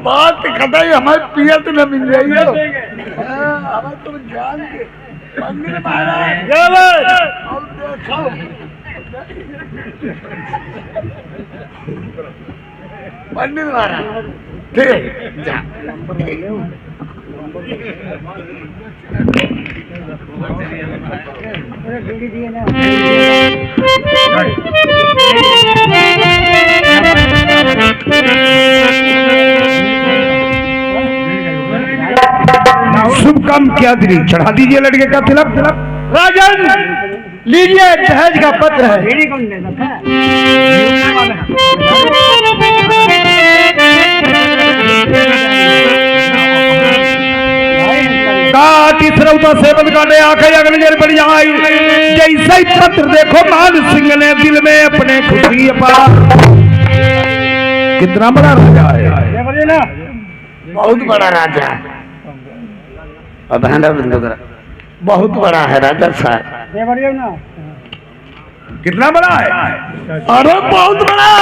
बात कदाई हमारे पिया तो न मिल जाइए हमारे तुम जान के मंदिर महाराज और देखो पंडित महाराज ठीक जा शुभ काम क्या दिली चढ़ा दीजिए लड़के का तिलक। राजन लीजिए दहेज का पत्र है। काटी सरौता सेवन काटे आंखें अगले जर बढ़ जाई जैसे ही पत्र देखो मान सिंह ने दिल में अपने खुशी पा। कितना बड़ा राजा है, बहुत बड़ा राजा है, बहुत बड़ा है राजा साहब। कितना बड़ा है? अरे बहुत बड़ा,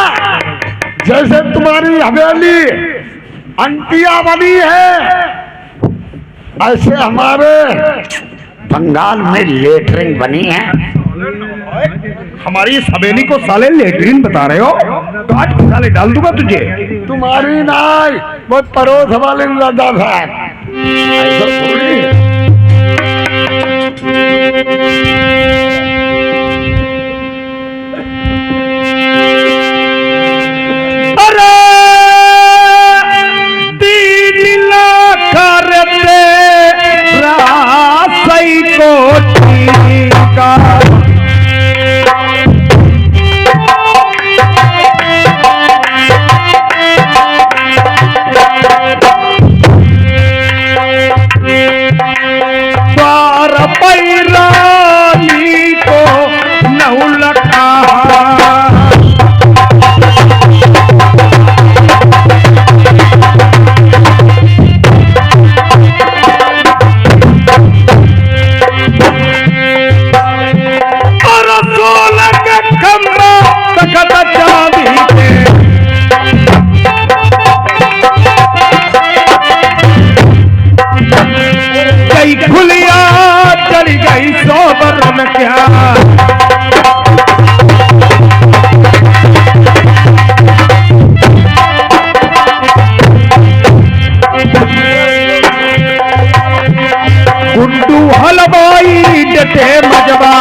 जैसे तुम्हारी हवेली अंटिया बनी है ऐसे हमारे बंगाल में लेटरिन बनी है। हमारी इस हवेली को साले लेटरिन बता रहे हो? काट के साले डाल दूंगा तुझे। तुम्हारी नाई वो परोस वाले राजा साहब ऐसा थोड़ी है। अरे 3 लाख सही कोठी का द्वार पैरानी को 9 लखा खुलिया चढ़ गई सोबर में क्या गुड्डू हलवाई डटे मजबा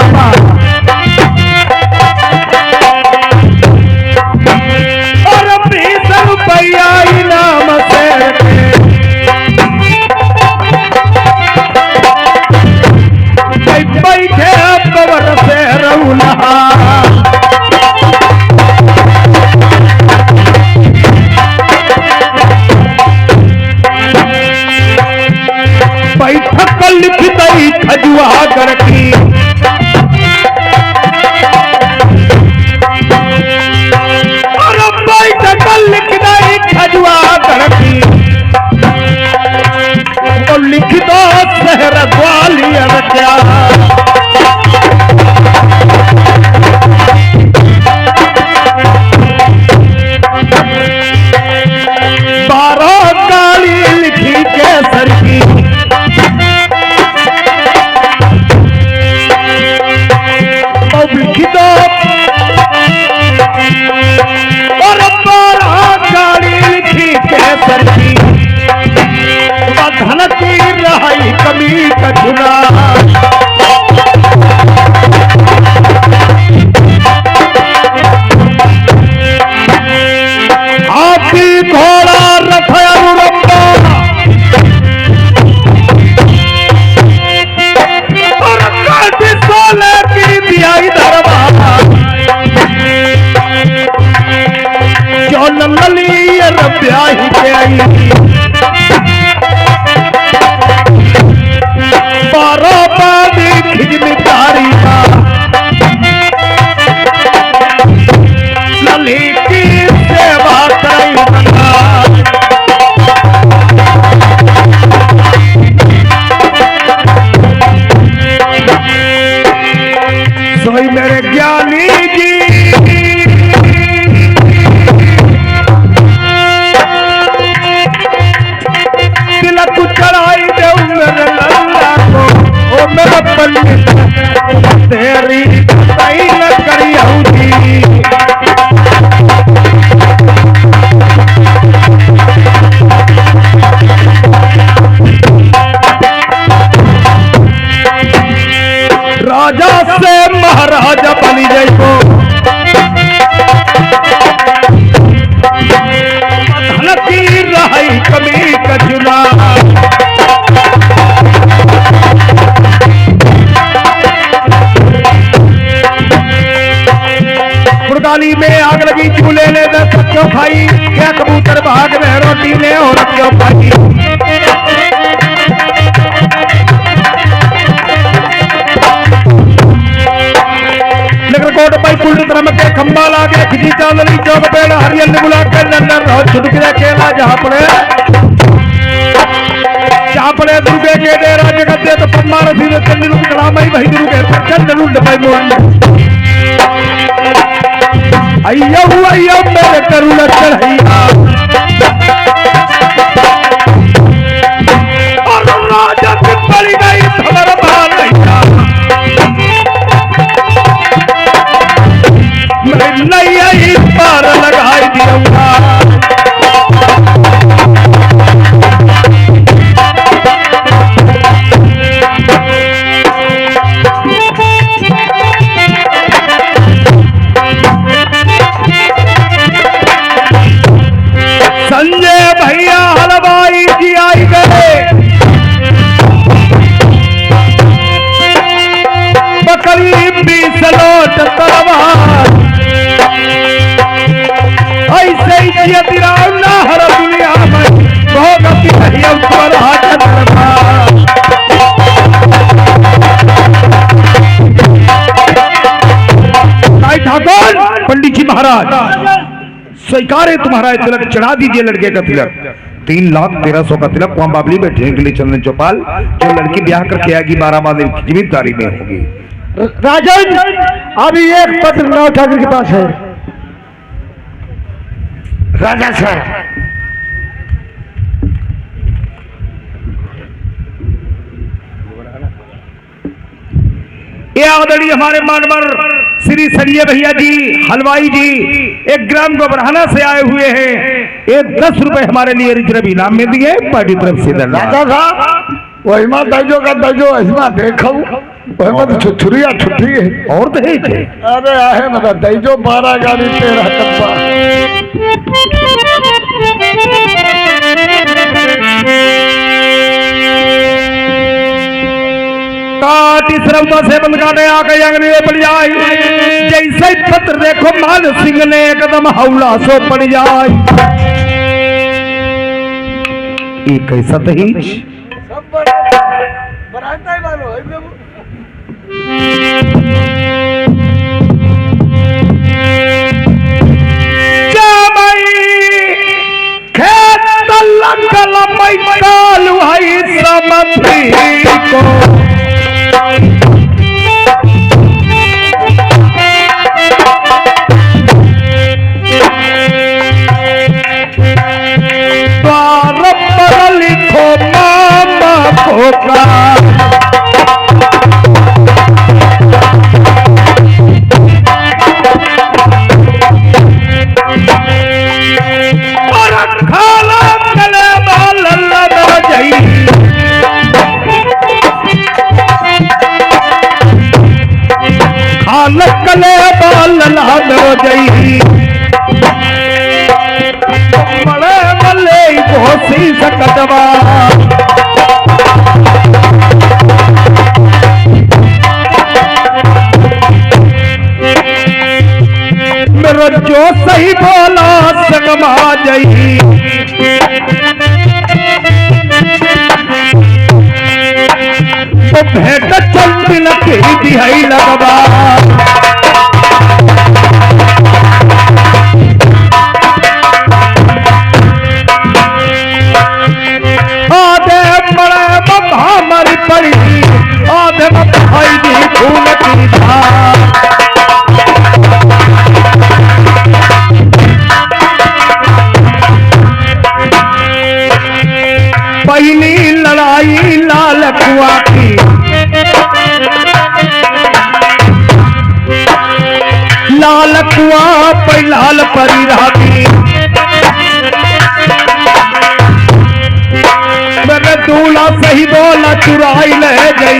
और 20 रुपया इनाम से बैठे कबर से रौला बैठक लिख दई खजुआ कर की और बैठक लिख दई खजुआ कर की तो लिख दो शहर ग्वालियर क्या कमी कछुना हाथी घोड़ा रथ अनुरंबा और काटी सोले की दियाई दरबार जो नंगली रब्याही के आई 12 बादी खिजमितारी का लली की सेवा करी सोई मेरे ज्ञानी जी जाइबो धनती रही कमी कचुना मुर्गाली में आग लगी चूल्हे ले क्यों खाई क्या कबूतर भाग में रोटी ले और क्यों खाई नगरकोट पाई कुल धर्म के खंबा लागे खिजी चांदनी चौक पेड़ हरियल बुला के नंदन रहो छुटकी खेला जहाँ पड़े दुर्गे के डेरा जगत दे तो पम्मा रसीद चंद्र कलामई भाई दुर्गे प्रचंड रुंड भाई मोहन अय्यो मेरे करुणा चढ़ैया और राजा की पड़ी गई खबर भाल रैया मैं नैया पार लगाई दिया संजय भैया हलवाई जी आई गए बकरी 20 लोट तलवार ऐसे ही जियतिराव ना हर दुनिया में भोगती है ऊपर हाथ दरबार ठाकुर पंडित जी महाराज स्वीकार है तुम्हारा तिलक चढ़ा दीजिए लड़के का तिलक 3,13,000 का तिलक वहां बाबली बैठे के लिए चंदन चौपाल जो लड़की ब्याह करके आएगी 12 माह दिन की जिम्मेदारी में होगी। राजन अभी एक पत्र राव ठाकुर के पास है। राजा सर ये आदरणीय हमारे मानवर श्री सरिये भैया जी हलवाई जी 1 ग्राम गोबरहाना से आए हुए हैं। ये 10 रुपए हमारे लिए रिजर्व इनाम में दिए पार्टी तरफ से। राजा साहब वही मां दजो का दजो इसमें देखो वही मत छुछुरिया छुट्टी है और दहेज है। अरे आहे मतलब दजो 12 गाड़ी 13 टप्पा श्रवता से बंद काटे आके अंगनी में पड़ जाए जैसे ही पत्र देखो मान सिंह ने एकदम हौला सो पड़ जाए। एक कैसा दहेज सब बराता ही मानो है प्रभु खेत लगल मैदान भाई समझी को लिखो मामा खोका और खाला कले बाल लगा जाई खाला कले बाल लगा जाई बड़े बल्ले घोसी सकतवा मेरा जो सही बोला सकमा जई तो भेट चलती लगी दिहाई लगवा हमारी पड़ी आधे मत भाई दी खून की धार पहली लड़ाई लाल कुआ की लाल कुआ पे लाल परी राती मेरे दूल्हा सही बोला चुराई ले गई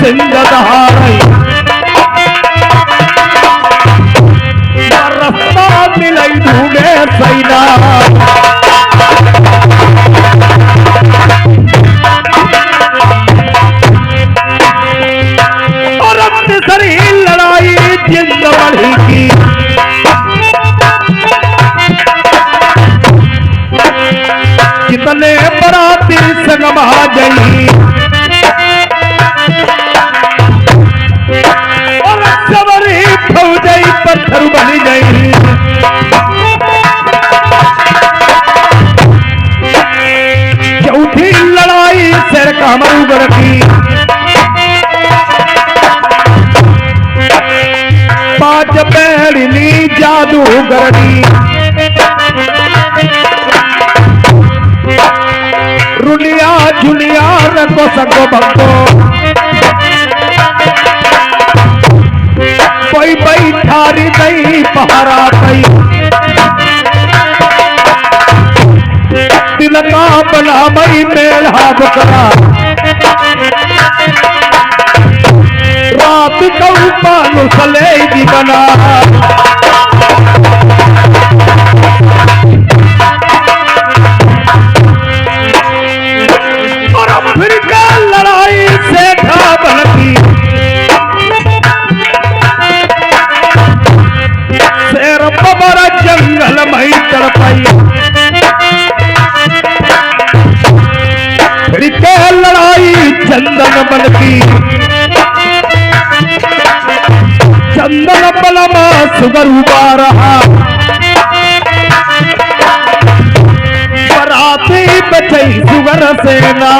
बिंद दहाड़ई रास्ता मिलई ढूंढे सैना और तीसरी लड़ाई जिंद बढ़ी की कितने बराती संगमा गई और सबरी फौजई पत्थर बन गई चौथी लड़ाई शेर कामरूगर की पांच बैरिनी जादूगर की रुनिया झुनिया रखो सको भक्तो कोई बैठारी नहीं पहारा नहीं दिल का बना मई मेढ़ा बकरा रात को पानु सलेगी बना फिर क्या लड़ाई से बनती शेर बबरा जंगल में तड़पाई फिर क्या लड़ाई चंदन बनती चंदन बलमा सुगर उबा रहा बराती बचई सुगर सेना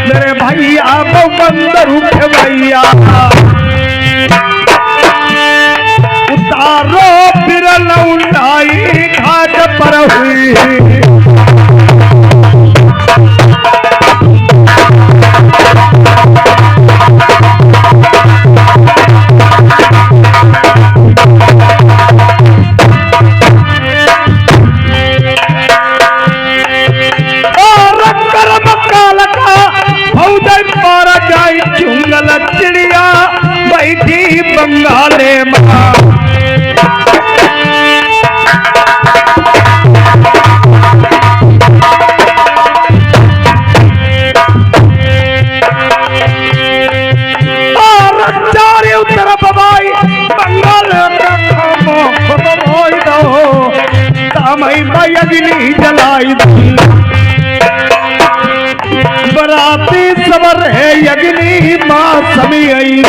मेरे भैया बंदर भैया उतारो फिर लौटाई घाट पर हुई चिड़िया बैठी बंगाले माँ और चारों तरफ भाई बंगाल दो तामई अग्नि जलाई दी बराती सबर है अग्नि माँ समी आई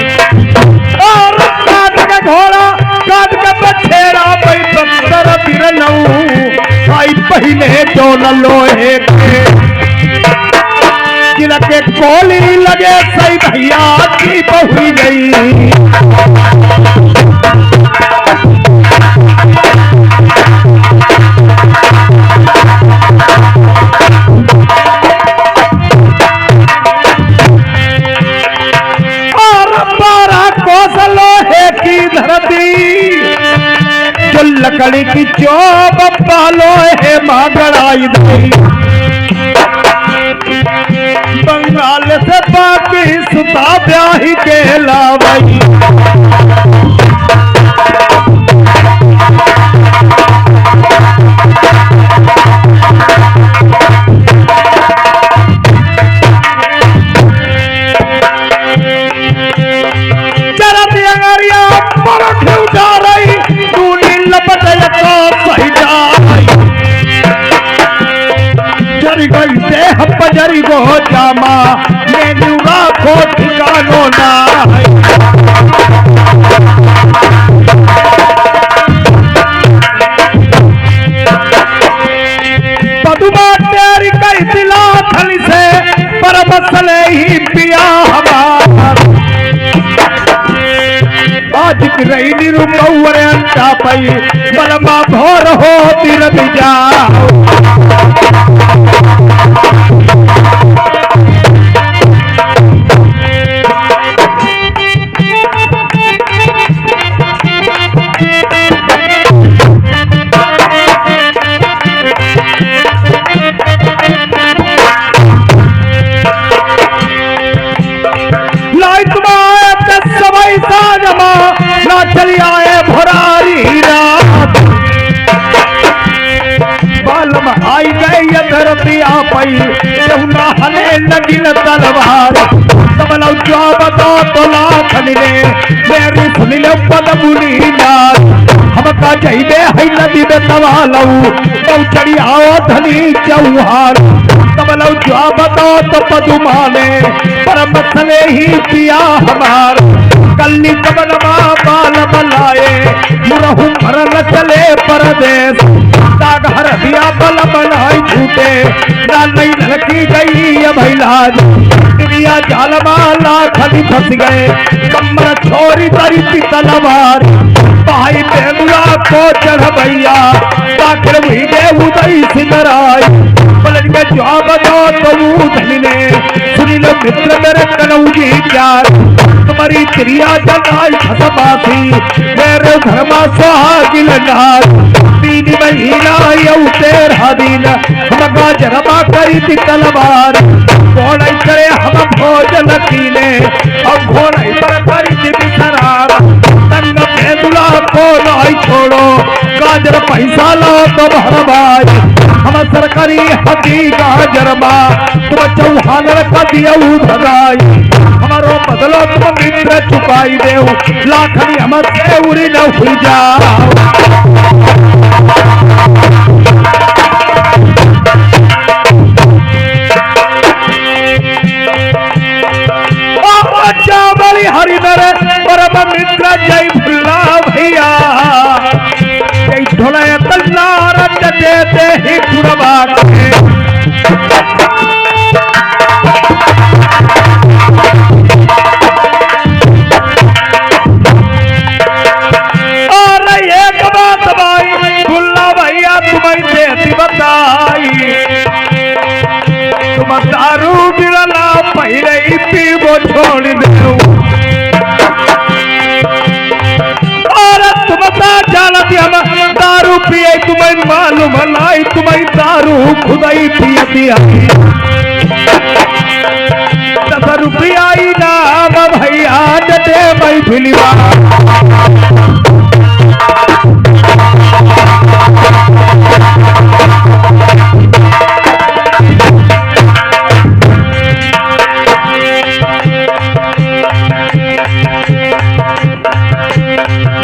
और काट के घोड़ा काट के बछेड़ा भाई बंदर बिरलऊ आई पहले दोनों लोहे के के कोली लगे सही भैया की बहु गई और 12 कोस लोहे की धरती जो लकड़ी की चौब लोहे मागड़ाई दी बंगाल से बाकी सुता ब्याही के लावाई चरत अंगारिया पर उठा रही तू नील लपट सही जाई जरी गई देह पजरी गो जामा मेनू राखो ठिकानो ना बेटा पई बलमा भोर हो तीरथ जाओ। चली आए भरारी रात बालम आई गई धरतिया पई हले लगी तलवार तबला बता तो लाखन ने मेरी सुनी लो पद बुली नार हमका चाहिए है नदी में तवालऊ तो चढ़ी आओ धनी चौहार तबला बता तो पदुमाने पर मसले ही पिया हमार कल्ली कबलमा बाल बलाए मुरहु मरल चले परदेश दाग हर दिया बल बनाई झूठे ना नहीं लड़की गई भैलाज दुनिया जालमा लाखनी फंस गए कमर छोरी तरी की तलवार भाई बेमुला को चढ़ भैया दाखिल हुई दे उदय सिंगराय पलट के जवाब दो तो धनी ने सुनी लो मित्र मेरे कनौजी प्यार तुम्हारी क्रिया जनाई खसबासी मेरे घर में सुहागिल नार तीन महीना यौ तेरह दिन हमका जरमा करी थी तलवार घोड़े करे हम भोजन कीने अब घोड़े पर करी थी बिसरार तंग भेदुला को नहीं छोड़ो गाजर पैसा लो तो भरवाई हम सरकारी हकी गाजरमा तुम चौहान का दिया धराई हमारो बदलो तुम मित्र चुकाई देव लाखनी हमसे उड़ी न हुई जाओ। चावली हरिधर परम मित्र जय भुल्ला भैया जय ढोले तल्लार देते ही पुरवा तुम दारू बिरला पहले ही पीबो छोड़ दो और तुम जानती हम दारू पिए तुम्हें मालूम लाई तुम्हें दारू खुदाई पियती 10 रुपया नाम भैया दे भाई फिलिवा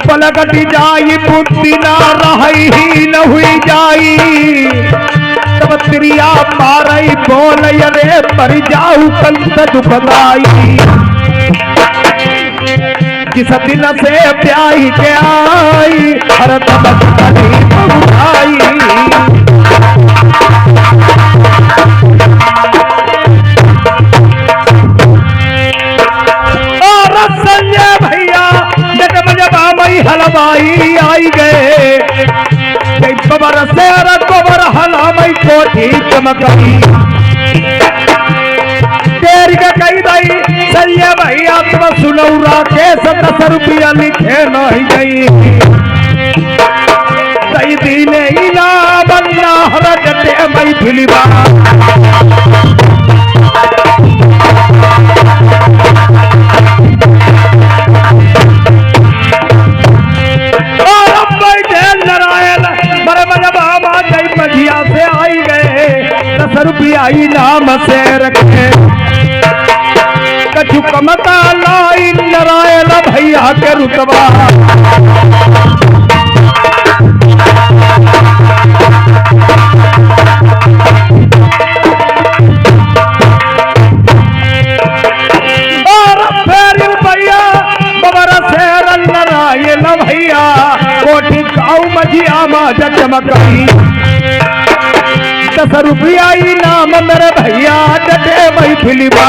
पलगटी जाई बुद्धि ना रही ही न हुई जाई तब त्रिया मारई बोल रे पर जाऊ कंत दुखदाई जिस दिन से प्याई के आई हर तब कली पहुंचाई और संजय भैया हलवाई आई गए कबर से कबर हलामई कोठी चमकई तेरी का कही भाई संजय भैया तुम सुनौरा के 10 रुपया लिखे नहीं गई सही दीने इनाम अल्लाह रजते मई फिलिबा से आई गए 10 रुपया नाम से रखे कछु कमता लाई नारायण भैया के रुतबा और फिर भैया बबर से नारायण भैया कोठी गाँव मझिया मा चमकई 10 रुपया नाम मेरे भैया डटे भाई फिलिबा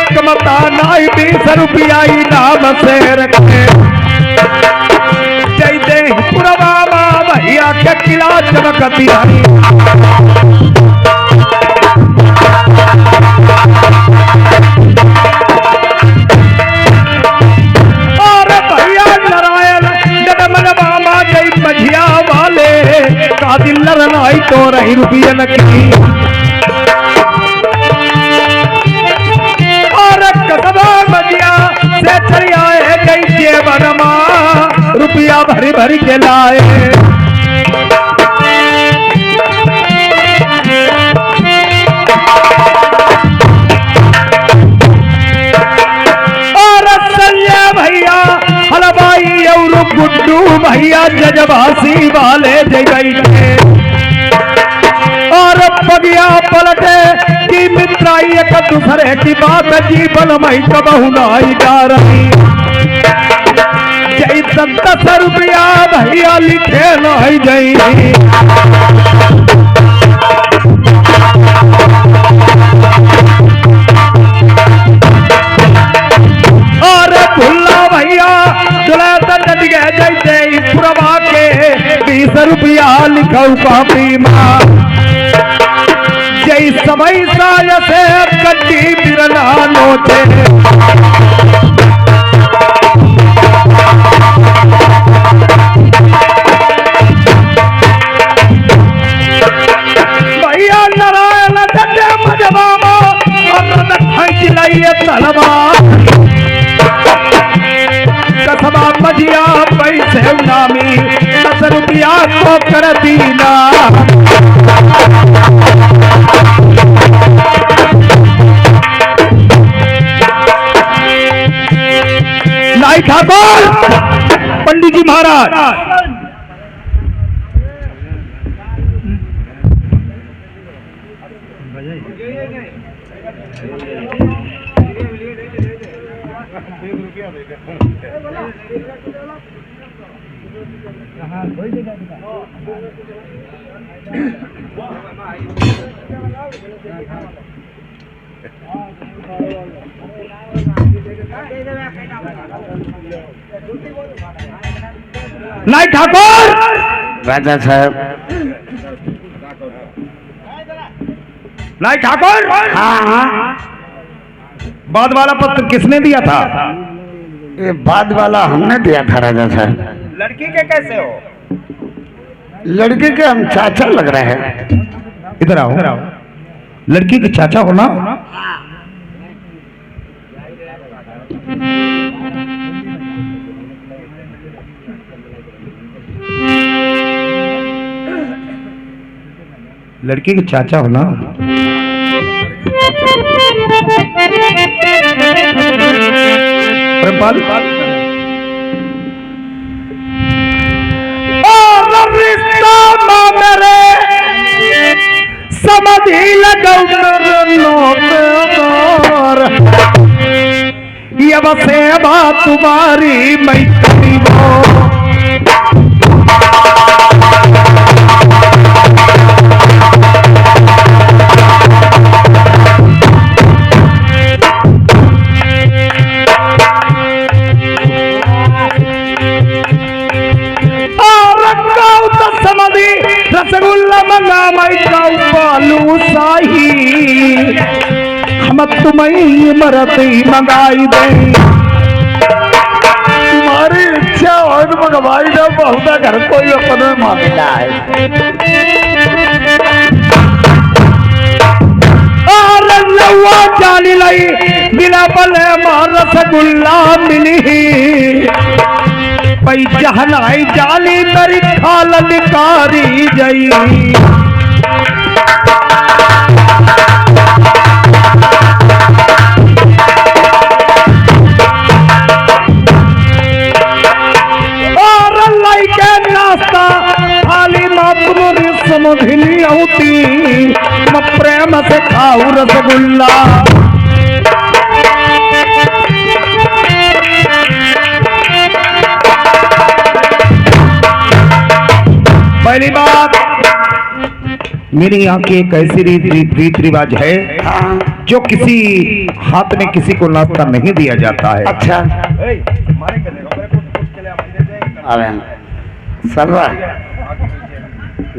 कमता नाई 20 रुपया नाम से रखे जय दे पुरवा भैया के किला चमकती हरी और भैया नारायण जगमन बाबा जय मझिया वाले का दिल लड़ाई तो रही रुपयन की और कसबा मझिया से चलिया जय जेवन रुपया भरी भरी के लाए और संजय भैया हलवाई और गुड्डू भैया जजबासी वाले जय बैठे और पगिया पलटे की मित्राई एक दूसरे की बात जीवन मई कबहू नाई जा रही जय 10 रुपया भैया लिखे नहीं जई और भुल्ला भैया जय जय पुरवा के 20 रुपया लिखा कॉपी माँ जय समय साय से कटी बिरना नोचे भैया नारायण दंडे मजबामा और खींच लाइए तलवा कसबा मझिया पैसे नामी 10 रुपया को कर दीना नाई ठाकुर पंडित जी महाराज नाई ठाकुर राजा साहब नाई ठाकुर हाँ बाद वाला पत्र किसने दिया था? ये बाद वाला हमने दिया था राजा साहब। लड़की के कैसे हो? लड़की के हम चाचा लग रहे हैं। इधर आओ। लड़की के चाचा हो ना? लड़की के चाचा हो ना? रिश्ता मेरे समझ ही लगो ये बसे बात तुम्हारी मैं करीबो रसगुल्ला मंगा मई बालू शाही हम तुम्हें मरती मंगाई दे। तुम्हारी इच्छा हो तो मंगवाई दो। बहुत घर कोई अपने मामला है। और लवा जानी लाई बिना बले मार रसगुल्ला मिली पई जहलाई जाली मेरी खाल निकारी जई। और लाई के नाश्ता थाली मातुरी समझनी होती मैं प्रेम से खाऊ रसगुल्ला। पहली बात मेरी यहाँ की एक ऐसी रीत रिवाज है जो किसी हाथ में किसी को नाश्ता नहीं दिया जाता है। अच्छा अरे सर्वा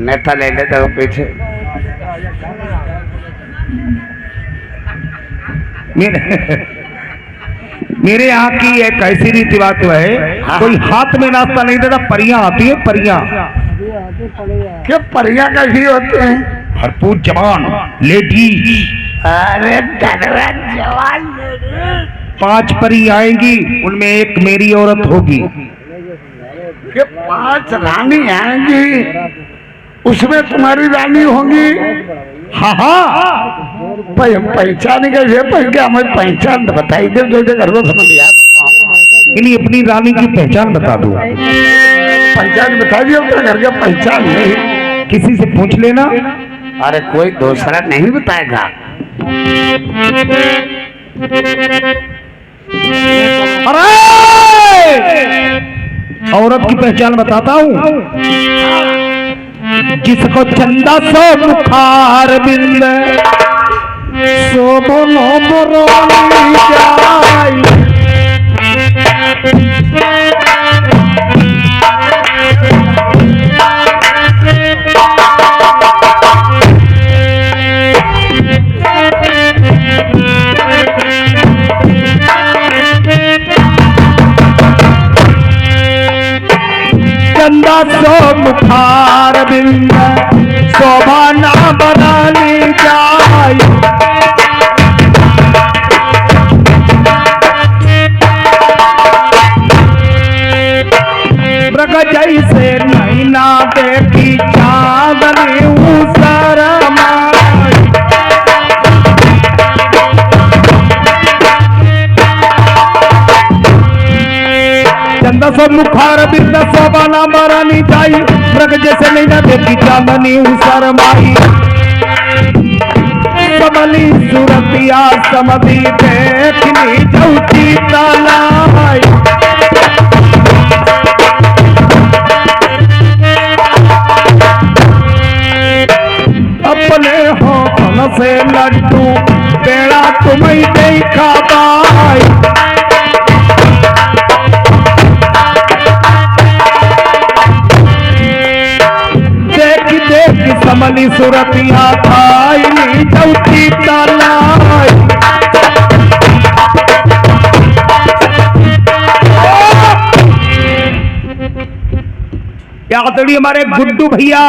नेता ले लेते हो पीछे मेरे यहाँ की एक ऐसी रीति बात है, कोई हाथ में नाश्ता नहीं देता, परियां आती है, परियां। क्या परियां कैसी होते हैं? भरपूर जवान लेडीज। अरे जवान लेडीज 5 परी आएंगी, उनमें एक मेरी औरत होगी। कि 5 रानी आएंगी, उसमें तुम्हारी रानी होगी? हाँ हाँ, भाई हम पहचान कैसे पहले हमें पहचान बताई दे, जो घर को समझ लिया। इन्हीं अपनी रानी की पहचान बता दो। पहचान बता दिया, अपने घर का पहचान नहीं, किसी से पूछ लेना। अरे कोई दूसरा नहीं बताएगा। अरे औरत की पहचान बताता हूँ, जिसको चंदा सो मुखार बिंद सो बोलो बरोली जाए। चंदा सो मुखार बिंद शोभा ना बनानी जाए। मृग जैसे नैना देखी चांदनी उसर माई। चंदा सो मुखार बिंद शोभा ना बनानी जाई। मृग जैसे नैना देखी चांदनी उसर माई। समली सूरतिया समधी देखनी चौथी तलाई। अपने हाथों से लड्डू पेड़ा तुम्हें देखा बाई। देख देख समली सूरतिया खाई चौथी तलाई। आदरणीय हमारे गुड्डू भैया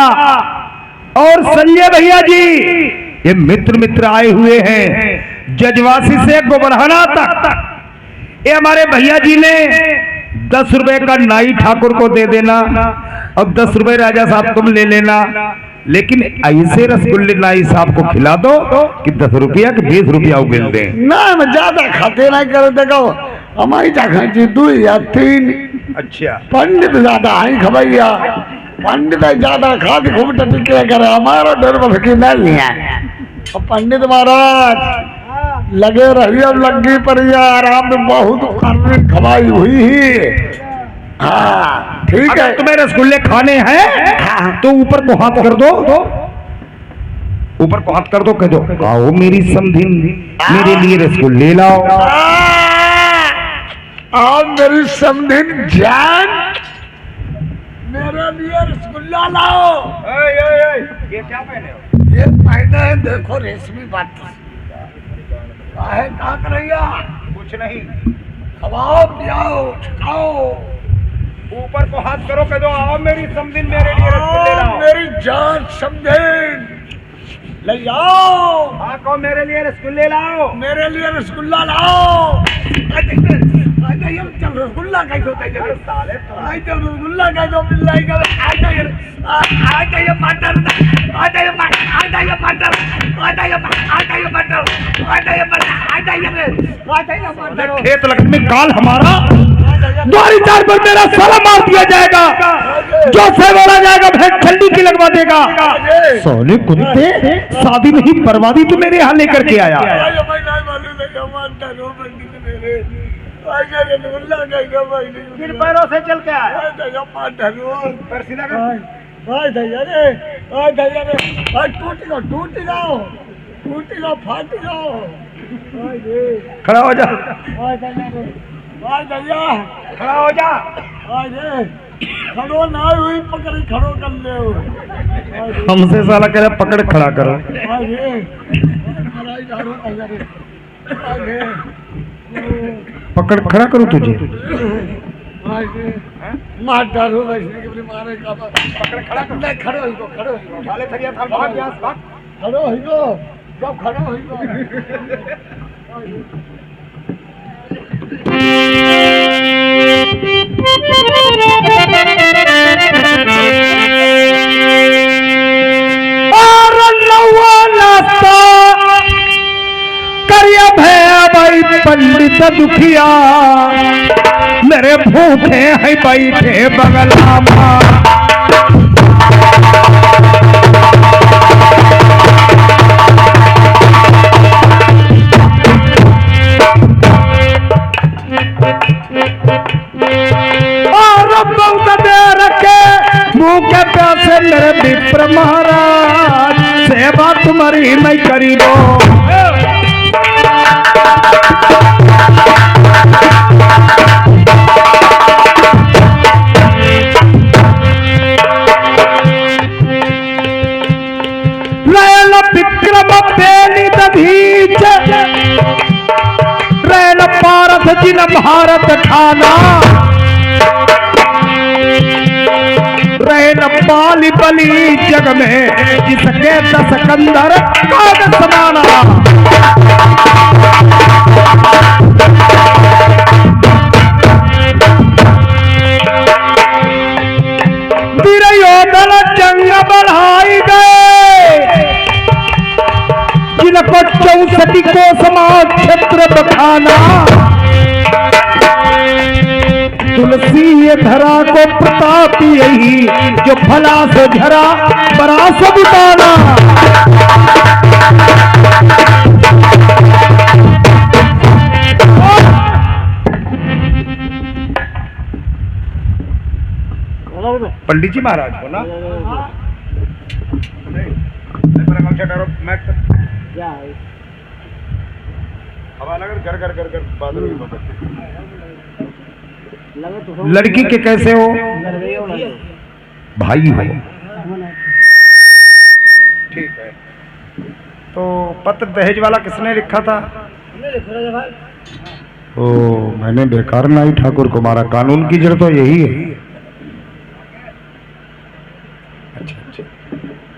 और संजय भैया जी, ये मित्र आए हुए हैं जजवासी से गोबरहना तक। ये हमारे भैया जी ने 10 रुपए का नाई ठाकुर को दे देना और 10 रुपए राजा साहब तुम ले लेना, लेकिन ऐसे रसगुल्ले नाई साहब को खिला दो कि 10 रुपया कि 20 रुपया उगल दे। ना मैं ज्यादा खाते नहीं कर देखो, हमारी जगह जी 2 या 3। अच्छा पंडित ज्यादा आई खबैया, पंडित ज्यादा खाते खूब टिके करे, हमारा डर बसकी नहीं है। और पंडित महाराज लगे रही, अब लगी पर आराम में बहुत खवाई हुई ही। हाँ ठीक है, तुम्हें रसगुल्ले खाने हैं तो ऊपर को हाथ कर दो, ऊपर को हाथ कर दो, कह दो आओ मेरी समधिन मेरे लिए रसगुल्ले लाओ। आओ मेरी समधिन जान मेरे लिए रसगुल्ला लाओ। ये क्या पहने हो? ये पहने हैं, देखो रेशमी बात है, ताक रहिया कुछ नहीं, खवाओ पियाओ खाओ। ऊपर को हाथ करो, कह दो आओ मेरी समधिन मेरे लिए रसगुल्ले लाओ। मेरी जान समधिन ले आओ, हाँ कहो मेरे लिए रसगुल्ले लाओ, मेरे लिए रसगुल्ला लाओ। रसगुल्ला कैसे होता है? रसगुल्ला कैसे मिल जाएगा? मटर खेत लगन में काल हमारा द्वारी 4 पर मेरा साला मार दिया जाएगा, जो से बोला जाएगा भेंट ठंडी की लगवा देगा। सोने कुत्ते शादी नहीं बर्बादी तू मेरे यहाँ लेकर के आया। किन पैरों से चल के आया? टूटी गो फाटी गो। खड़ा हो जा, भैया खड़ा हो जा। खड़ो ना हुई पकड़ खड़ो कर ले हमसे साला कह रहा पकड़ खड़ा करो। पकड़ खड़ा करो तुझे। मार डालो वैसे के मारे का पकड़ खड़ा कर ले। खड़ो ही को खड़ो वाले थरिया था भाग यहां भाग। खड़ो ही को सब खड़ो ही को। और नवाला सा करिया भैया भाई पंडित दुखिया मेरे भूखे हैं बैठे बगला मां। प्यासे मेरे विप्र महाराज सेवा तुम्हारी मैं करीबो। रैल विक्रम पेली दधीच रैल पारथ जिन भारत खाना रैन बाली बली जग में जिसके दस कंदर काग समाना। दुर्योधन जंग बढ़ाई गए जिनको 64 को समाज क्षेत्र बखाना। तुलसी ये धरा को प्रताप यही जो फला से झरा बरा सब उतारा। पंडित जी महाराज को ना लड़की के कैसे हो भाई हो? ठीक है। तो पत्र दहेज वाला किसने लिखा था? ओ मैंने बेकार नहीं ठाकुर को मारा। कानून की जड़ तो यही है। अच्छा अच्छा।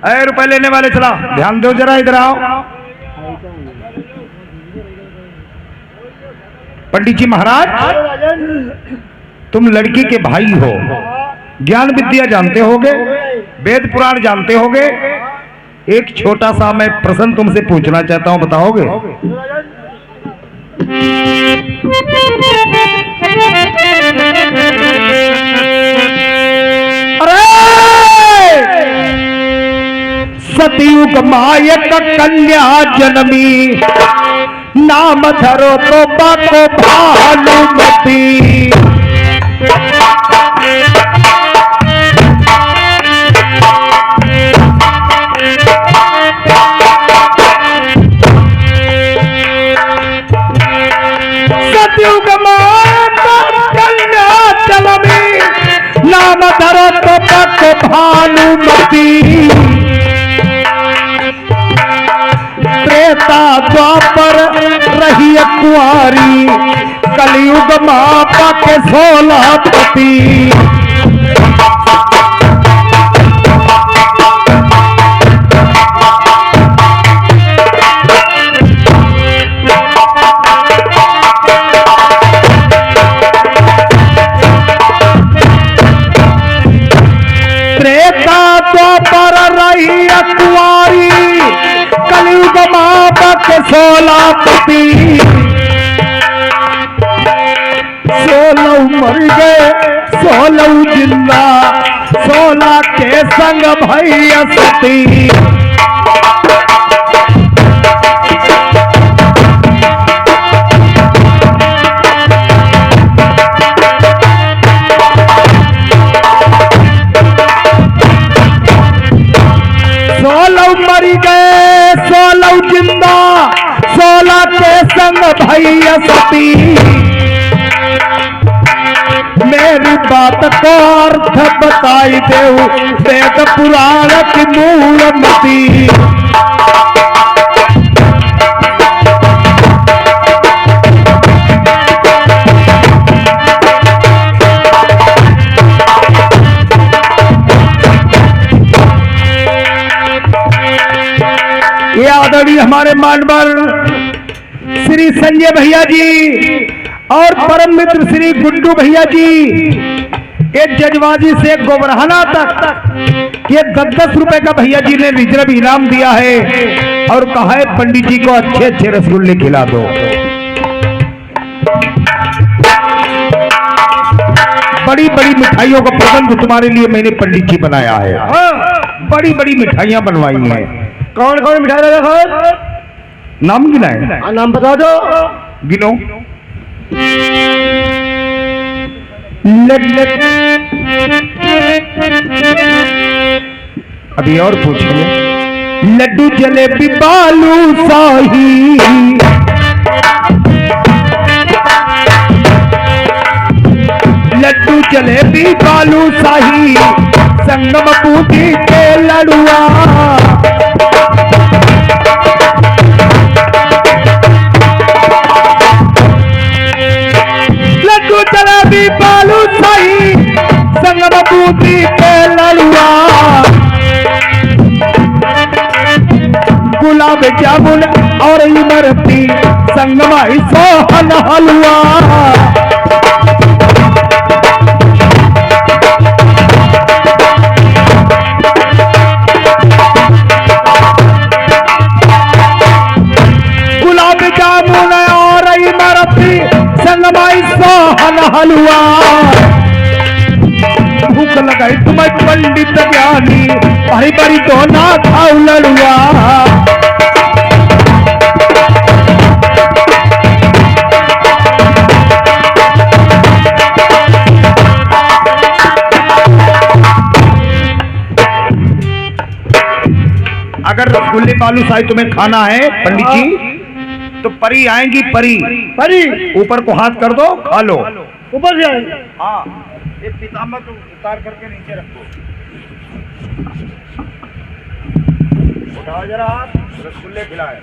अरे रुपए लेने वाले चला ध्यान दो जरा, इधर आओ। पंडित जी महाराज तुम लड़की के भाई हो, ज्ञान विद्या जानते होगे, वेद पुराण जानते होगे। एक छोटा सा मैं प्रश्न तुमसे पूछना चाहता हूं, बताओगे? अरे सतयुग मायक कन्या जन्मी नाम धरो तो बाको भानुमती। सतयुग मायक कन्या जन्मी नाम धरो तो बाको भानुमती। त्रेता द्वापर रही कुंवारी कलयुग मापा के 16 पति। त्रेता द्वापर रही कुंवारी कलयुग मापा के 16 पति। 16 मर गए 16 जिंदा 16 के संग भैया सती। मरी गए 16 जिंदा 16 के बात को अर्थ बताई देऊ वेद पुराण की मूलमती। ये आदरणीय हमारे मानवर श्री संजय भैया जी और परम मित्र श्री गुड्डू भैया जी, एक जजवाजी से गोबरहाना तक ये 10-10 रुपए का भैया जी ने रिजर्व इनाम दिया है और कहा है पंडित जी को अच्छे अच्छे रसगुल्ले खिला दो। बड़ी बड़ी मिठाइयों का प्रबंध तुम्हारे लिए मैंने पंडित जी बनाया है। बड़ी बड़ी मिठाइयां बनवाई हैं। कौन कौन मिठाई लगा खाए? नाम गिनाए? नाम बता दो। गिनो। अभी और पूछिए। लड्डू जलेबी बालू शाही, लड्डू जलेबी बालू शाही, संगम बूटी के लड़ुआ, लड्डू जलेबी बालू शाही, संगम बूटी के लड़ुआ, गुलाब जामुन और इमरती संगमाई सोहन हलवा। गुलाब जामुन और इमरती संगमाई सोहन हलवा। भूख लगाई तुम्हें पंडित ज्ञानी, हरी बरी तो ना खाऊ लड़ुआ। अगर रसगुल्ले बालूशाही तुम्हें खाना है पंडित जी तो परी आएंगी। परी परी ऊपर को हाथ कर दो, खा लो। ऊपर से आएंगे। हाँ, एक पीताम्बर तो उतार करके नीचे रखो। उठाओ जरा हाथ, रसगुल्ले खिलाए।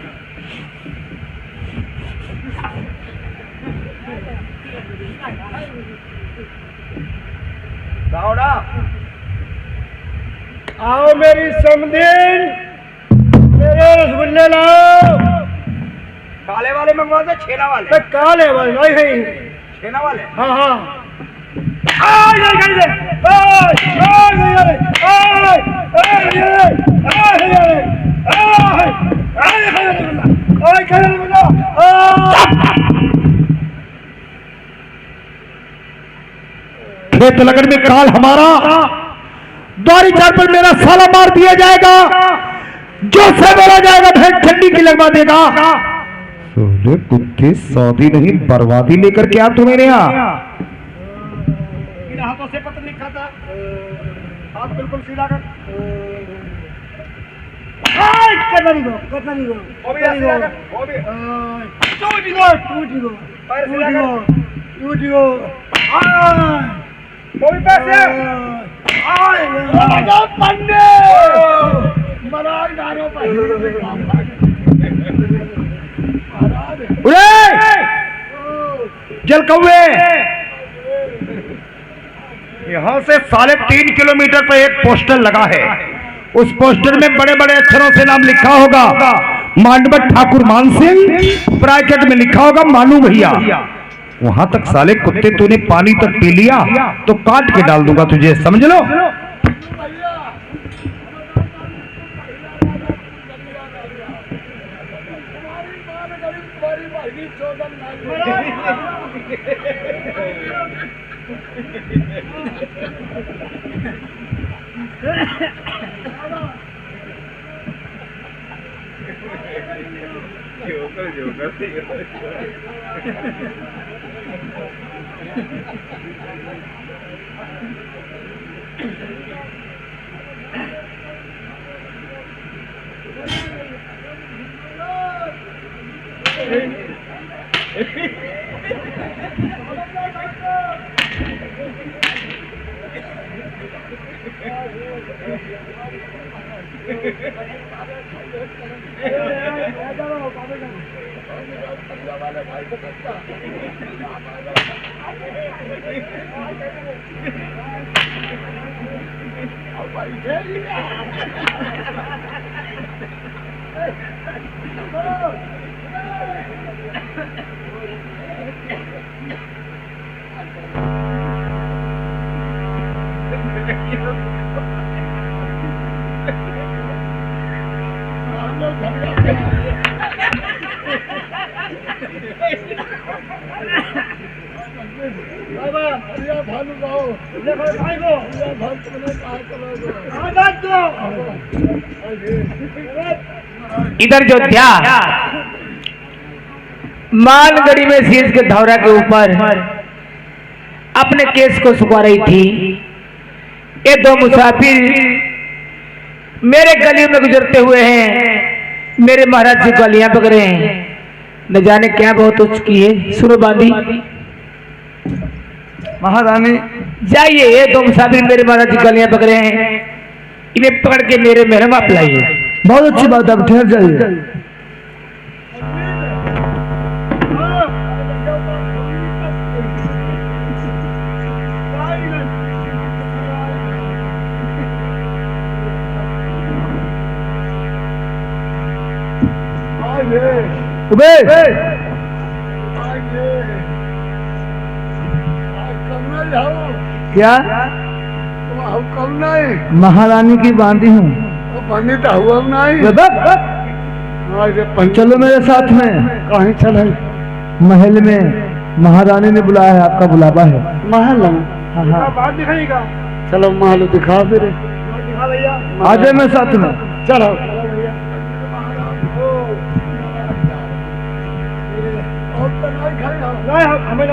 दाऊड़ा आओ मेरी समधिन, मेरे रसगुल्ले लाओ। काले वाले मंगवा दो, छेना वाले? काले वाले नहीं है। छेना वाले? हाँ हाँ। खेत लगन में काल हमारा, द्वारी चार पर मेरा साला मार दिया जाएगा, जो से बोला जाएगा भेंट ठंडी की लगवा देगा। सोले कुत्ते सौदी नहीं बर्बादी लेकर के आ तू मेरे यहाँ। हाथों से पत्र लिखा था, हाथ बिल्कुल सीधा कर। करना नहीं गो, करना नहीं गो। वो भी सीधा कर, वो भी। टूट गो, टूट गो, पैर सीधा कर, टूट गो। वो भी पैसे। लगा पंडे, मरार डालो पंडे। जल कौवे, यहां से 3.5 किलोमीटर पर एक पोस्टर लगा है। उस पोस्टर में बड़े बड़े अक्षरों से नाम लिखा होगा मांडवत ठाकुर मान सिंह, ब्रैकेट में लिखा होगा मानू भैया। वहां तक साले कुत्ते तूने पानी तक पी लिया तो काट के डाल दूंगा तुझे, समझ लो। इधर जो था मालगढ़ी में शीश के धौरा के ऊपर अपने केस को सुखा रही थी। ये दो मुसाफिर मेरे गलियों में गुजरते हुए हैं, मेरे महाराज जी गलियां पकड़े हैं, न जाने क्या बहुत हो चुकी है। सुनो बांधी महारानी जाइए, ये दो मुसाफिर मेरे महाराज जी गलियां पकड़े हैं, इन्हें पकड़ के मेरे महल में आप लाइए। बहुत अच्छी बात है, आप ठहर जाइए। क्या महारानी की बांधी हूँ, हुआ नहीं। चलो मेरे साथ में। कहीं चले? महल में महारानी ने बुलाया है, आपका बुलावा है। महल में? हाँ बात दिखाएगा। चलो महल दिखा फिर। आ जाए मैं साथ में। चलो हमें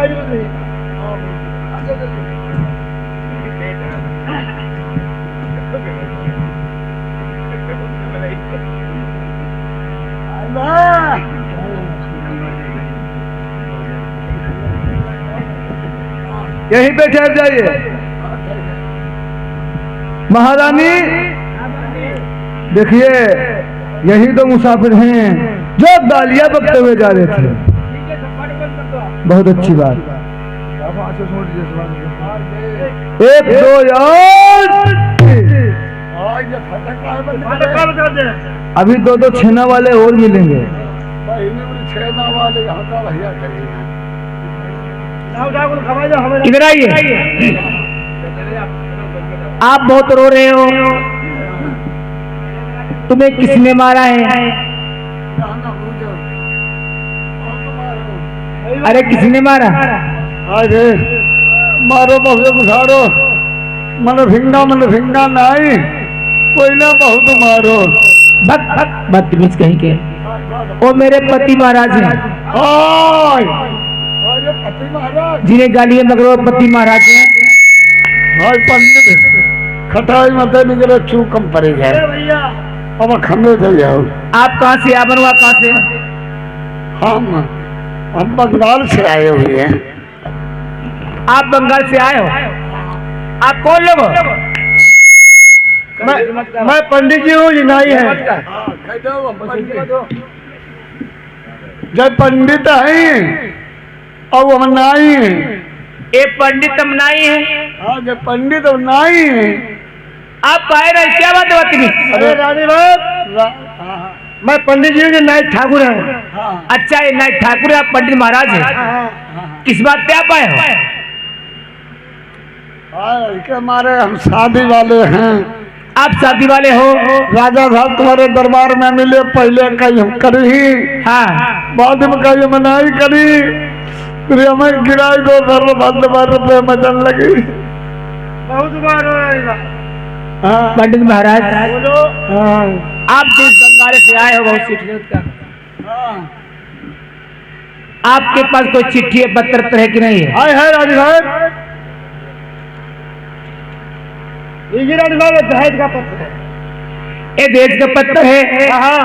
यहीं पे ठहर जाइए। महारानी देखिए, यही तो मुसाफिर हैं जो गालियां बकते हुए जा रहे थे। बहुत अच्छी बात। एक दो यार, अभी दो दो छेना वाले और मिलेंगे। छेना वाले यहाँ का भैया इधर आइए। आप बहुत रो रहे हो, तुम्हें किसने मारा है? अरे किसने मारा? अरे मारो बहु बुझारो, मन फिंगा नहीं, कोई ना बहुत मारो। बदतमीज कहीं के। वो मेरे पति महाराज हैं। पति महाराज जिन्हें गालियां मगरो पति महाराज हैं। पंडित खटाई मत निकले चूकम पड़े जाए। अब खंडे चल जाओ। आप कहाँ से? आप बनवा कहाँ से? हम बंगाल से आए हुए हैं। आप बंगाल से आए हो? आप कौन लोग हो? मैं पंडित जी हूँ, नाई है। जब पंडित है और हम नाई है। ये पंडित हम नाई है। हाँ जब पंडित और नाई है। आप कह रहे क्या बात है? बदतमीज। अरे रानी बात, मैं पंडित जी हूँ, नाई ठाकुर है। अच्छा ये नाई ठाकुर है, आप पंडित महाराज है। किस बात पे आप आए हो? हमारे हम शादी वाले हैं। आप शादी वाले हो? राजा साहब तुम्हारे दरबार में मिले, पहले कहीं हम करी, हाँ बाद में कहीं मनाई करी, फिर हमें गिराई 2 रुपये मचन लगी। बहुत बार पंडित महाराज हाँ आप जिस बंगाल से आए हो बहुत चिट्ठी का, आपके पास कोई चिट्ठी है, पत्र है कि नहीं है? हाय है राजी साहब, ये राजी साहब दहेज का पत्र है। ये दहेज का पत्र है? हाँ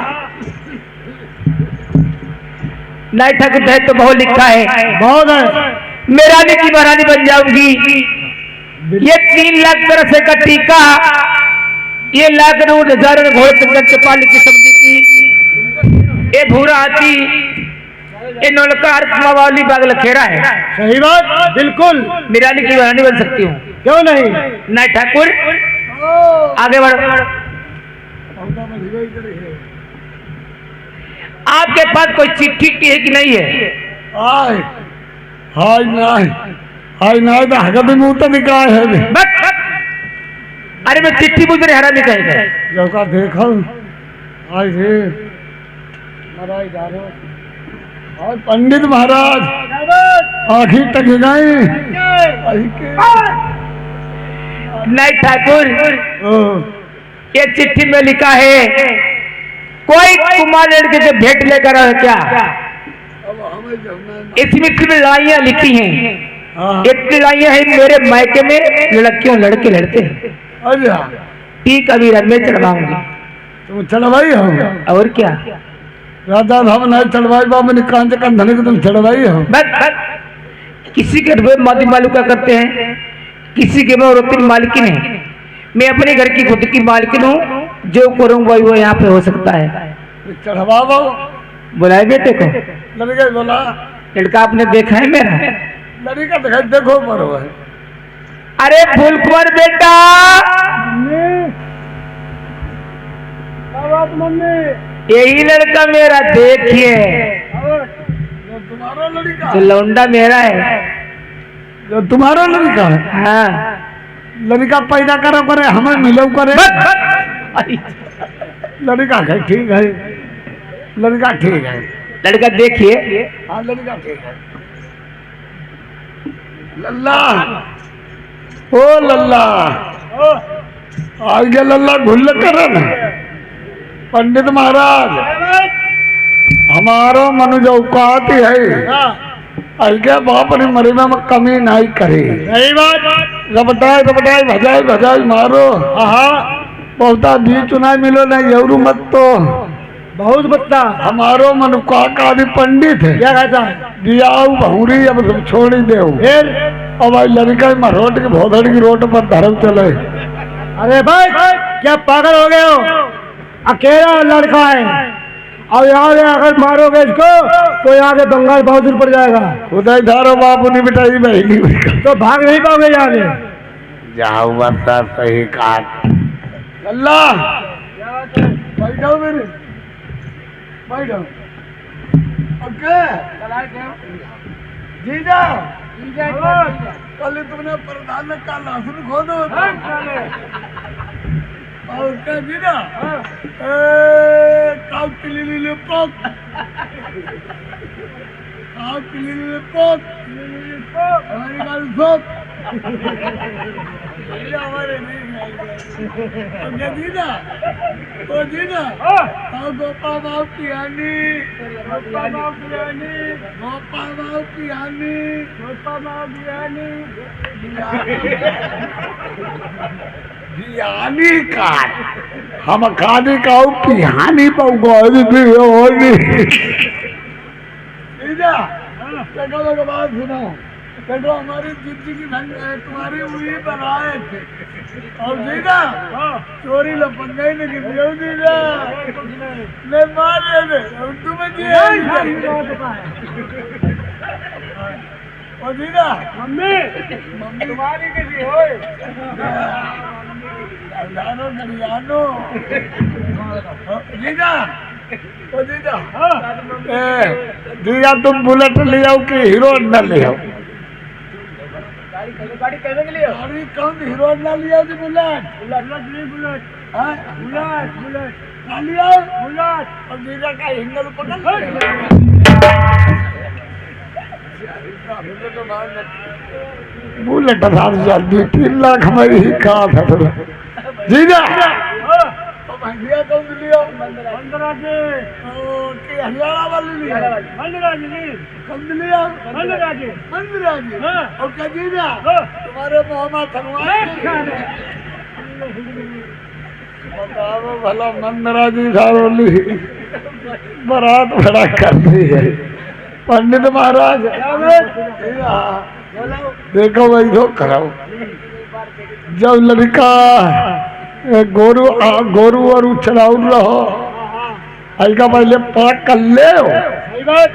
नाई ठाकुर दहेज तो बहुत लिखा है। बहुत है। मैं रानी की महारानी बन जाऊंगी। ये 3 लाख तरह से का टीका ये लाख नूर हजार घोड़े तंगन चौपाल की समझी थी। ये भूरा हाथी, ये नौलकार कुमावाली बाग लखेरा है। सही बात, बिल्कुल। मिराली की रानी बन सकती हूँ, क्यों नहीं? नाय ठाकुर आगे बढ़। आपके पास कोई चिट्ठी की है कि नहीं है? आय हाय नाय हाय नाय तो हगद मुंह तो निकाय है बे। बस अरे मैं चिट्ठी मुझे हरामी कहेगा। जब का देखो आय रे महाराज जानो और पंडित महाराज आखिर तक गए नहीं ठाकुर, ओ ये चिट्ठी में लिखा है कोई कुमार लड़के से भेंट लेकर आए क्या? अब हमें जमना इसमें सिर्फ लड़ाइयाँ लिखी हैं। हाँ एक लड़ाइयाँ है मेरे मायके में लड़कियों लड़के लड़ते हैं, अरे ठीक अभी मैं चढ़वाऊंगी। तुम चढ़वाई हो और क्या? राजा धाम नहीं चढ़वाई बाबा ने कांच का धन को तुम चढ़वाई हो। बस किसी के रुपये मादी मालूका करते हैं, किसी के मैं औरत मालकिन है। मैं अपने घर की खुद की मालकिन हूँ, जो करूँगा वो यहाँ पे हो सकता है। चढ़वा दो बुलाए बेटे को। लड़के बोला लड़का आपने देखा है मेरा? लड़का दिखाई देखो पर है। अरे फूल कुमार बेटा, यही लड़का मेरा देखिए, जो तुम्हारा लड़का जो लौंडा मेरा है। जो तुम्हारा लड़का है हाँ लड़का पैदा करो करे हमें मिलो करे। लड़का है ठीक है, लड़का ठीक है। लड़का देखिए। हाँ लड़का ठीक है। लल्ला ओ लल्ला आज के लल्ला घुल्ल कर ना पंडित महाराज हमारो मनुज औकात है अलगे बाप ने मरे में कमी नहीं करे। सही बात। रबटाई रबटाई भजाई भजाई मारो। हाँ बहुता भी चुनाव मिलो ना यरू मत तो बहुत बत्ता। हमारो मनु काका भी पंडित है। क्या कहता है? दियाऊ बहुरी अब तुम छोड़ी दे फिर अब भाई लड़का में रोट की भोधड़ की रोट पर धर्म चले। अरे भाई क्या पागल हो गए हो? अकेला लड़का है और यहाँ से अगर मारोगे इसको तो यहाँ से बंगाल बहुत दूर पड़ जाएगा। उदय धारो बापू ने बिटाई बहनी तो भाग नहीं पाओगे यहाँ से। जाओ बता सही काट अल्लाह बैठो मेरे बैठो। ओके जीजा कल तुमने प्रधान का लाशुन खो दो और क्या जीजा काउ पिली पोक काउ पिली पोक हमारी गाल सोप हमारे नहीं खाएंगे जीजा ओ जीजा और गोपा बाबू पियानी गोपा बाबू पियानी गोपा बाबू पियानी गोपा बाबू पियानी बियानी का हम खाने का पिहानी पौगोली पियोली। देखो लोग बात सुनो देखो हमारी जिंदगी तुम्हारी उड़ी बनाए थे और जीना चोरी लपक गई लेकिन जीना ले मारे थे और तुम्हें और जीना मम्मी मम्मी तुम्हारी किसी होए जानो जानो जीजा ओ जीजा जीजा तुम बुलेट ले आओ कि हीरो होंडा ले आओ? गाड़ी कहने के लिए गाड़ी कौन हीरो होंडा ले आओ? बुलेट बुलेट हाँ बुलेट बुलेट ना ले आओ बुलेट और जीजा का हिंगल पकड़ बुलेट था जल्दी 3 लाख हमारी कहा था जीजा भैया कौन लिया? बंदरा जी हरियाणा वाली लिया बंदरा जी कौन लिया? बंदरा जी मंदिरा जी हाँ। और क्या जीजा तुम्हारे मोहम्मद बताओ भला मंदरा जी सारोली बारात बड़ा करती है पंडित महाराज। देखो भाई तो कराओ जब लड़का गोरू गोरू और चलाऊ रहो आई का पहले पाक कर ले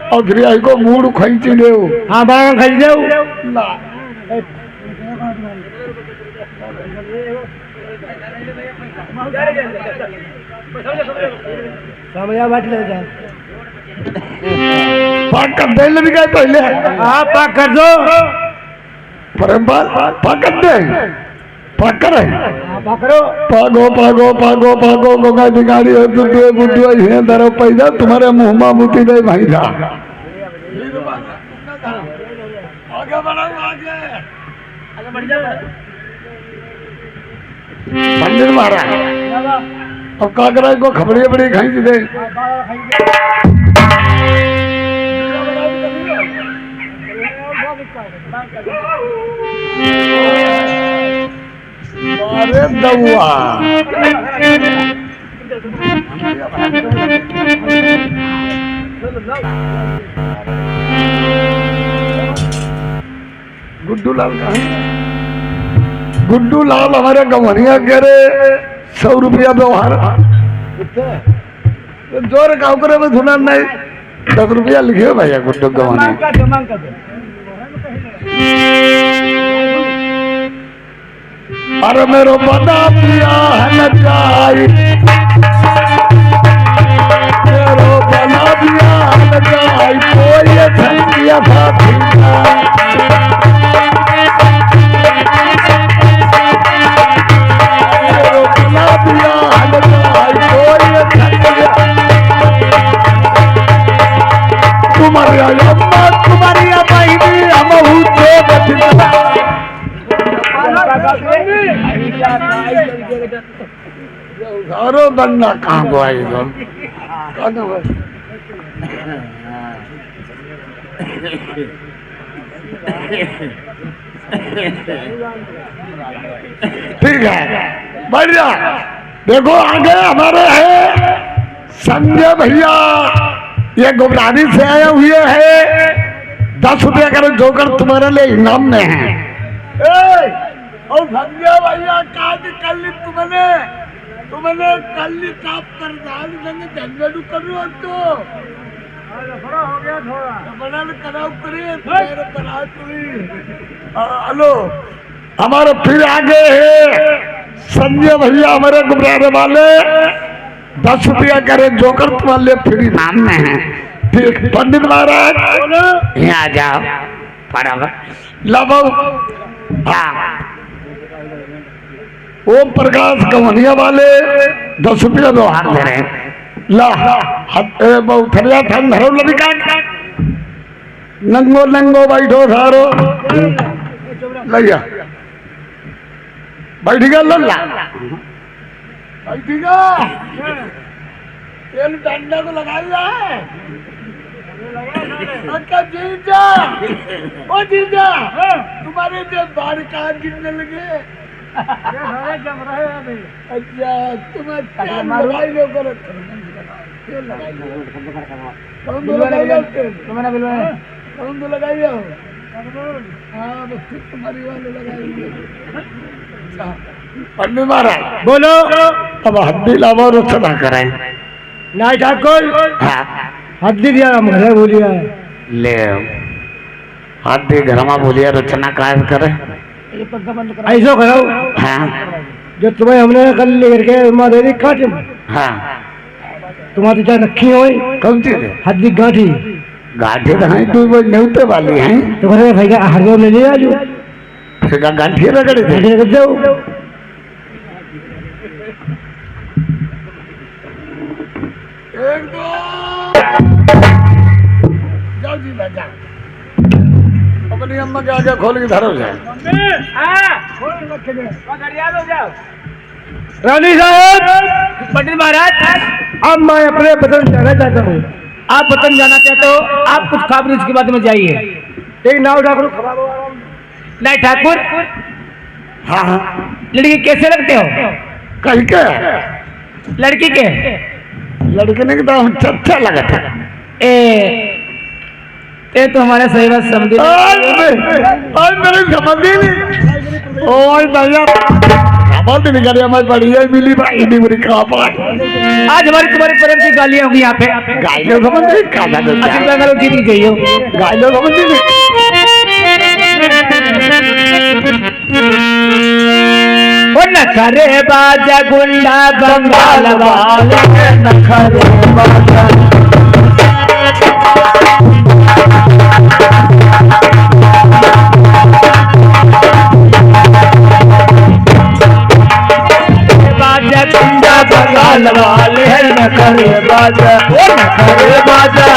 और फिर आई को मूड खींच ले। हाँ बागा खरीद दे समझा बैठ ले जा पाक कर दे ले भी गए पहले। हाँ पाक कर दो परम्पाल पाक कर दे पाक करे हाँ पाक करो पागो पागो पागो पागो गोगा दिगाड़ी हो दुदुए बुदुए ये दरो पैदा तुम्हारे मुंह में मुती दे भाई जा आगे बढ़ो आगे बढ़ जा पंडित महाराज अब का करा को खबरी बड़ी खींच दे। अरे दउआ गुड्डू लाल कहाँ है? गुड्डू लाल हमारे गवनिया कह रहे 100 रुपया व्यवहार जोर गाँव करे में सुना नहीं 10 रुपया लिखे भैया गुड्डू गवनिया। अरे मेरो बना पिया है न जाई मेरो बना पिया है न जाई कोई ठंडिया था मेरो बना पिया है न जाई कोई ठंडिया तुम्हारी अम्मा तुम्हारी बहनी हम हुते बचना सारो बन्ना कहाँ को आई ठीक है बढ़िया। देखो आगे हमारे है संजय भैया ये गुमरानी से आए हुए हैं 10 रुपया करो जोकर तुम्हारे लिए इनाम में है। और संजय भैया का कल तुमने कल काप कर दाल संग झंझट करो तो बड़ा हो गया थोड़ा बड़ा कराओ करे मेरे बना तुरी। हेलो हमारे फिर आगे है संजय भैया हमारे गुमराने वाले 10 रुपया करे जोकर तुम्हारे लिए फ्री नाम में है। ठीक पंडित महाराज यहाँ आ जाओ बराबर लो। हाँ ओम प्रकाश गवनिया वाले 10 रुपया व्यवहार दे रहे हैं। ला बहुथरिया था धरो लभी का नंगो नंगो बैठो सारो लैया बैठिएगा लल्ला बैठिएगा तेल डंडा को लगाइए। अच्छा जीजा ओ जीजा तुम्हारे जो बाल कहाँ गिरने लगे। अच्छा तुम लगाई लो करो कौन तो लगाई हो। हाँ तुम्हारी वाले लगाई। पंडित महाराज बोलो अब हड्डी लावा रचना करें नहीं ठाकुर। हाँ हड्डी दिया हम घरे बोलिया ले हड्डी घर में बोलिया रचना काय करे ऐसा करो। हाँ जो तुम्हें हमने कल लेकर के दे दी काटे हाँ तुम्हारी चाहे रखी हो कौन चीज है? हड्डी गांठी गांठी तो है तू वो न्यूते वाली है तो घर भाई का हर ले ले आजू फिर गांठी रगड़ी थे। गांठी रख जाओ एक दो जाओ जी जाओ अपनी अम्मा के आगे खोल के धरो जाए। रानी साहब पंडित महाराज अब मैं अपने वतन जाना चाहता हूँ। आप वतन जाना चाहते हो आप कुछ खाबर इसके बाद में जाइए। एक नाव ठाकुर खराब हो नहीं ठाकुर हाँ हाँ लड़की कैसे लगते हो। कहीं के लड़की के लड़के ने तो अच्छा लगा था। ये तो हमारे सही बात समझे आज मेरे समझ ही नहीं। ओए भैया समझ नहीं करे हमारी बढ़िया मिली भाई नहीं बुरी कहाँ पर आज हमारी तुम्हारे प्रेम की गालियां होंगी यहाँ पे। गाइलो समझ नहीं खाना अच्छा बेंगलोर की नहीं गई हो। गाइलो समझ नहीं ओ नखरे बाजा गुंडा बंगाल वाले नखरे बाजा बाजा गुंडा बंगाल वाले नखरे बाजा ओ नखरे बाजा।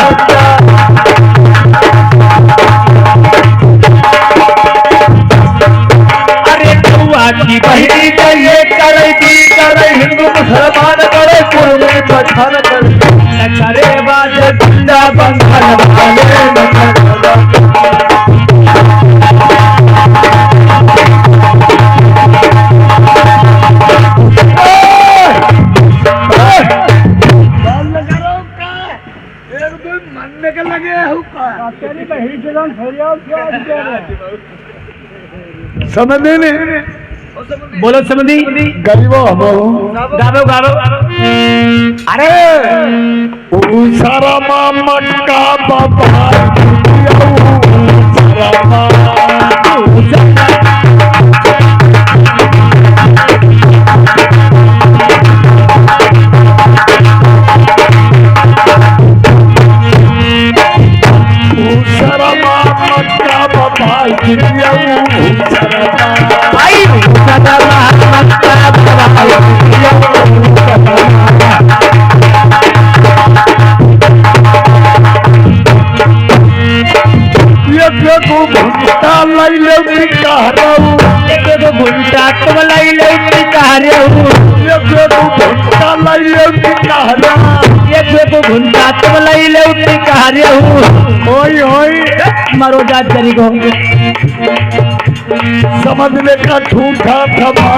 की बहनी चाहिए करे दी करे हिंदू मुसलमान करे कुर्बानी पठान करे नखरे बाजा गुंडा बंगाल वाले समझ नहीं बोलो समझी गरीबो हम गावो गावो। अरे सारा मक्का बाबा घुंटा तुम लाई ले घुंटा तुम लाई ले होई होई मरो जात करी को समझने का ठूठा थमा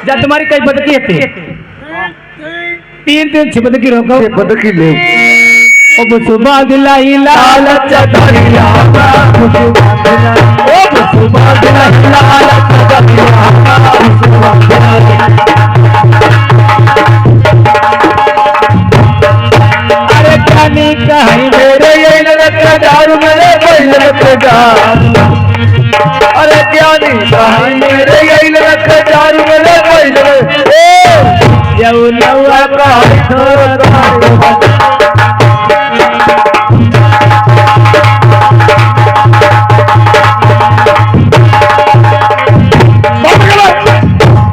जा तुम्हारी कई बदकी है तीन दिन से बदकी रोको बदकी ले अब सुबह दिलाई लालच धरिया अब सुबह दिलाई लालच धरिया अरे जानी कहीं मेरे ये लगत दारू मेरे कोई लगत दारू अरे ज्ञानी कहीं मेरे यही लगत दारू मेरे कोई लगत यऊ नवा का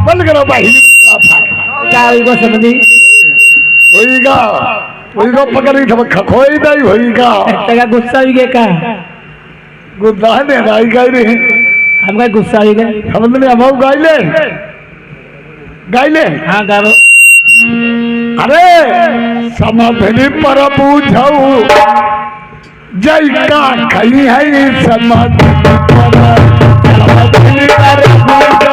बंद करो भाई क्या को समझी होईगा होईगा पकड़ी थम खोई नहीं होईगा तका गुस्सा भी का गुस्सा ने राई गाई रे हम का गुस्सा भी गए समझ में हम गाइले हाँ गाओ अरे समाधि पर पूछऊ जय का कहीं है समाधि पर पूछऊ